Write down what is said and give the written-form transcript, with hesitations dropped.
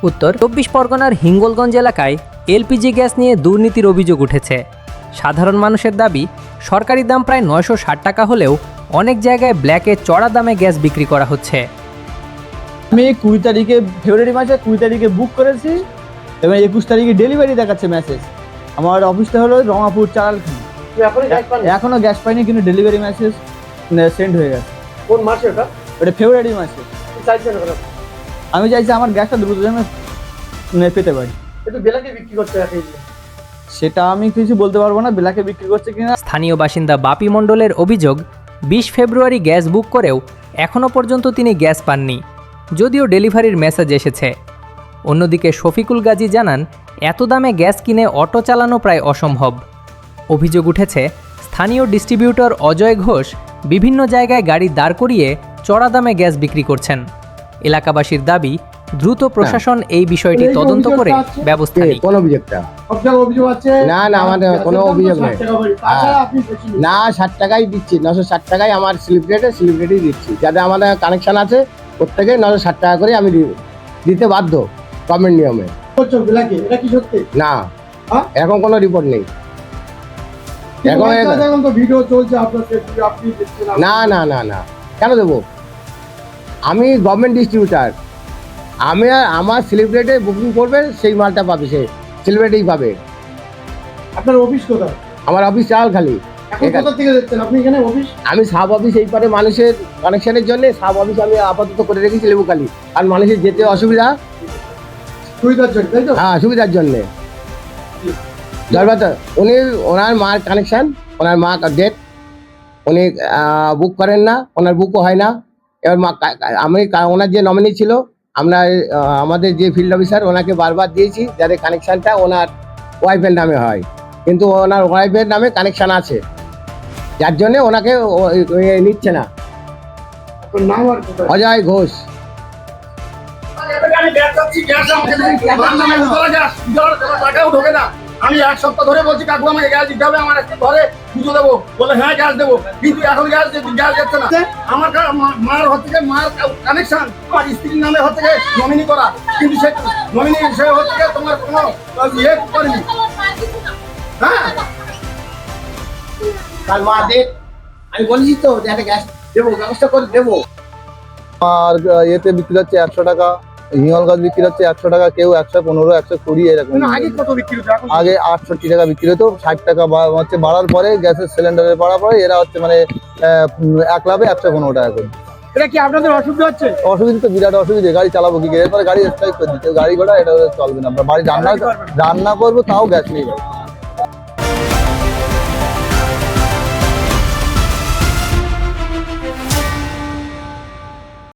উত্তর 24 পরগনার হিঙ্গলগঞ্জ এলাকায় এলপিজি গ্যাস নিয়ে দুর্নীতির অভিযোগ উঠেছে। সাধারণ মানুষের দাবি, সরকারি দাম প্রায় 960 টাকা হলেও অনেক জায়গায় ব্ল্যাকে চড়া দামে গ্যাস বিক্রি করা হচ্ছে। আমি 20 তারিখে ফেব্রুয়ারি মাসে 20 তারিখে বুক করেছি এবং 21 তারিখে ডেলিভারি দেখাচ্ছে মেসেজ। আমার অফিসটা হলো রঙাপুর চালালখানি। এখনো গ্যাস পাইনি, কিন্তু ডেলিভারি মেসেজ সেন্ড হয়ে গেছে। কোন মাসে ওটা? ওটা ফেব্রুয়ারি মাসে। আমি চাইছি আমার গ্যাসটা দ্রুত যেন পেতে পারি। একটু বেলাকে বিক্রি করছে সেটা আমি কিছু বলতে পারবো না, বেলাকে বিক্রি করছে কিনা। স্থানীয় বাসিন্দা বাপি মণ্ডলের অভিযোগ, 20 ফেব্রুয়ারি গ্যাস বুক করেও এখনও পর্যন্ত তিনি গ্যাস পাননি, যদিও ডেলিভারির মেসেজ এসেছে। অন্যদিকে শফিকুল গাজী জানান, এত দামে গ্যাস কিনে অটো চালানো প্রায় অসম্ভব। অভিযোগ উঠেছে, স্থানীয় ডিস্ট্রিবিউটর অজয় ঘোষ বিভিন্ন জায়গায় গাড়ি দাঁড় করিয়ে চড়া দামে গ্যাস বিক্রি করছেন। এলাকাবাসীর দাবি, দ্রুত প্রশাসন এই বিষয়টি তদন্ত করে ব্যবস্থা নিক। কোন অভিযোগটা? অভিযোগ আছে? না আমাদের কোনো অভিযোগ নেই। না, 60 টাকাই দিচ্ছি, 960 টাকাই আমার স্লিপ দিচ্ছি। যাতে আমাদের কানেকশন আছে প্রত্যেকে 960 টাকা করে আমি দিতে বাধ্য গভর্নমেন্ট নিয়মে। এটা কি সত্যি? না, এখন কোনো রিপোর্ট নেই। এখন তো ভিডিও চলছে আপনার, আপনি দেখছেন? না, কেন দেবো? আমি গভর্নমেন্ট ডিস্ট্রিবিউটার। আমি আমার সেলিব্রেটে বুকিং করবে, সেই মালটা পাবে, সে সেলিব্রেটেই পাবে। আপনার অফিস কোথায়? আমার অফিস চালখালি। কোথা থেকে দেখছেন আপনি এখানে অফিস? আমি সাব অফিস এই পারে মানুষের কানেকশনের জন্য সাব অফিস আমি আপাতত করে রেখেছি লেবুখালি। আর মানুষের যেতে অসুবিধা, সুবিধার জন্য, তাই তো? হ্যাঁ, সুবিধার জন্যে। ওনার মার কানেকশন, ওনার মা ডেট, উনি বুক করেন না, ওনার বুকও হয় না। এবার আমি ওনার যে নমিনি ছিল, আমাদের যে ফিল্ড অফিসার, ওনাকে বারবার দিয়েছি যাতে কানেকশানটা ওনার ওয়াইফের নামে হয়, কিন্তু ওনার ওয়াইফের নামে কানেকশান আছে, যার জন্যে ওনাকে নিচ্ছে না। অজয় ঘোষ। আমি 1 সপ্তাহ ধরে বলছি কাকু আমাকে গ্যাস দিতে হবে, আমার ঘরে পুজো দেবো, বলে হ্যাঁ গ্যাস দেবো, কিন্তু এখন গ্যাস যাচ্ছে না। আমার মার হচ্ছে মার কানেকশন আমার স্ত্রীর নামে হচ্ছে নমিনি করা, কিন্তু সে নমিনি সে হচ্ছে তোমার কোনো ইয়ে করেনি। হ্যাঁ, তার মা ডেট, আমি বলেছি তো যে একটা গ্যাস দেবো, ব্যবস্থা করে দেবো। আর এতে বিক্রি হচ্ছে 100 টাকা, হিঙ্গলগঞ্জ বিক্রি হচ্ছে 100 টাকা, কেউ 115, 120 এরকম। আগে কত বিক্রি হতো? আগে 68 টাকা বিক্রি হতো। 60 টাকা হচ্ছে বাড়ার পরে, গ্যাসের সিলিন্ডারের বাড়ার পরে এরা হচ্ছে মানে 1 লাভে 115 টাকা করে। এটা কি আপনাদের অসুবিধা হচ্ছে? অসুবিধা তো বিরাট অসুবিধা, গাড়ি চালাবো কি? এরপরে গাড়ি স্ট্রাইক করে দিচ্ছে, গাড়ি ঘোড়া এটা চলবে না। আমরা বাড়ি রান্না করবো, তাও গ্যাস নেই।